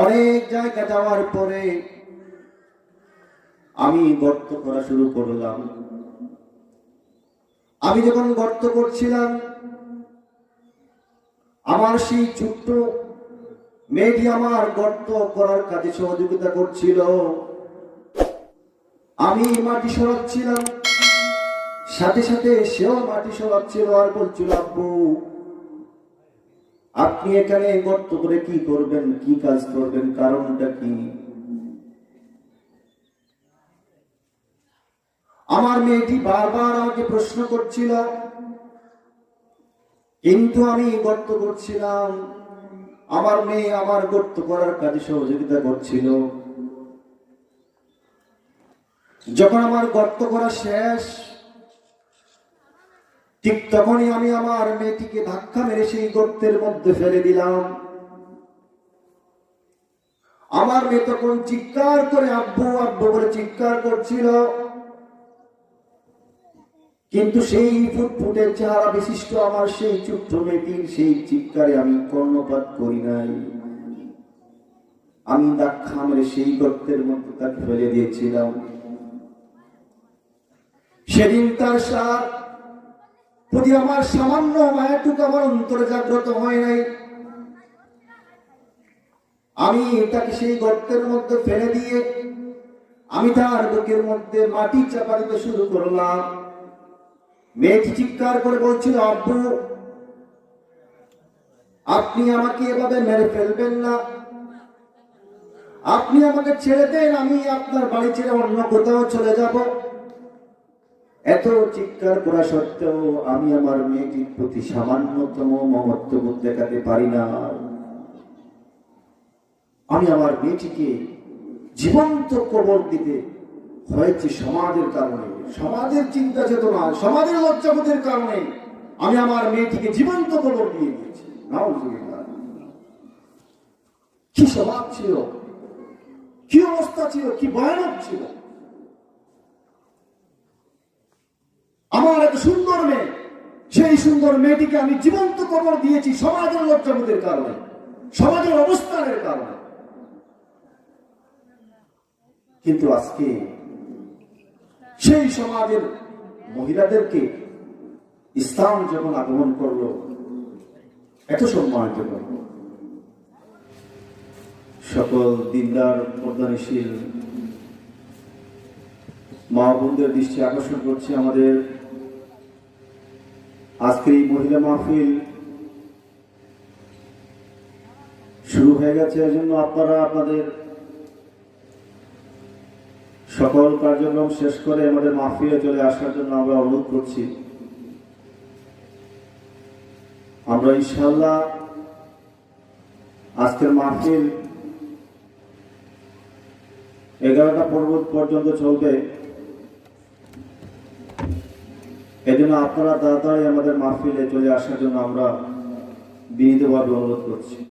অনেক জায়গা যাওয়ার পরে আমি গর্ত করা শুরু করলাম। আমি যখন গর্ত করছিলাম, আমার সেই ছোট্ট মেয়েটি আমার গর্ত করার কাজে সহযোগিতা করছিল। আমি মাটি সরাচ্ছিলাম, সাথে সাথে সেও মাটি সরাচ্ছিল আর বলছিল, আব্বু আপনি এখানে গর্ত করে কি করবেন, কি কাজ করবেন, কারণটা কি? আমার মেয়েটি বারবার আমাকে প্রশ্ন করছিল, কিন্তু আমি গর্ত করছিলাম। আমার মেয়ে আমার গর্ত করার কাজে সহযোগিতা করছিল। যখন আমার গর্ত করা শেষ, ঠিক তখনই আমি আমার মেয়েটিকে ধাক্কা মেরে সেই গর্তের মধ্যে ফেলে দিলাম। আমার মেয়ে তখন চিৎকার করে আব্বু আব্বু বলে চিৎকার করছিল, কিন্তু সেই ফুটফুটে চেহারা বিশিষ্ট আমার সেই ছোট্ট মেয়েটির সেই চিৎকারে আমি কর্ণপাত করি নাই। আমি ধাক্কা মেরে সেই গর্তের মধ্যে তাকে ফেলে দিয়েছিলাম। সেদিন তার প্রতি আমার সামান্য মায়াটুকু আমার অন্তরে জাগ্রত হয় নাই। আমি তাকে সেই গর্তের মধ্যে ফেলে দিয়ে আমি তার বুকের মধ্যে মাটি চাপা দিতে শুরু করলাম। মেয়েটি চিৎকার করে বলছিল, আব্বু আপনি আমাকে এভাবে মেরে ফেলবেন না, আপনি আমাকে ছেড়ে দেন, আমি আপনার বাড়ি ছেড়ে অন্য কোথাও চলে যাব। এত চিৎকার করা সত্ত্বেও আমি আমার মেয়েটির প্রতি সামান্যতম মমত্ববোধ দেখাতে পারি না। আমি আমার মেয়েটিকে জীবন্ত কবর দিতে হয়েছে সমাজের কারণে, সমাজের চিন্তা চেতনা, সমাজের লজ্জাবোধের কারণে আমি আমার মেয়েটিকে জীবন্ত কবর দিয়ে দিয়েছি। নাউজুবিল্লাহ। কি স্বভাব ছিল, কি অবস্থা ছিল, কি ভয়ানক ছিল। আমার এক সুন্দর মেয়ে, সেই সুন্দর মেয়েটিকে আমি জীবন্ত কবর দিয়েছি সমাজের লজ্জাবোধের কারণে, সমাজের অবস্থানের কারণে। কিন্তু আজকে সেই সমাজের মহিলাদেরকে ইসলাম যখন আগমন করলো, এত সম্মানিত করল। সকল দিনদার পর্দানিশীল মা বোনদের দৃষ্টি আকর্ষণ করছে, আমাদের আজকের এই মহিলা মাহফিল শুরু হয়ে গেছে। এজন্য আপনারা আপনাদের সকল কার্যক্রম শেষ করে আমাদের মাহফিলে চলে আসার জন্য আমরা অনুরোধ করছি। আমরা ইনশাআল্লাহ আজকের মাহফিল 11টা পর্যন্ত চলবে। এই জন্য আপনারা তাড়াতাড়ি আমাদের মাহফিলে চলে আসার জন্য আমরা বিনীতভাবে অনুরোধ করছি।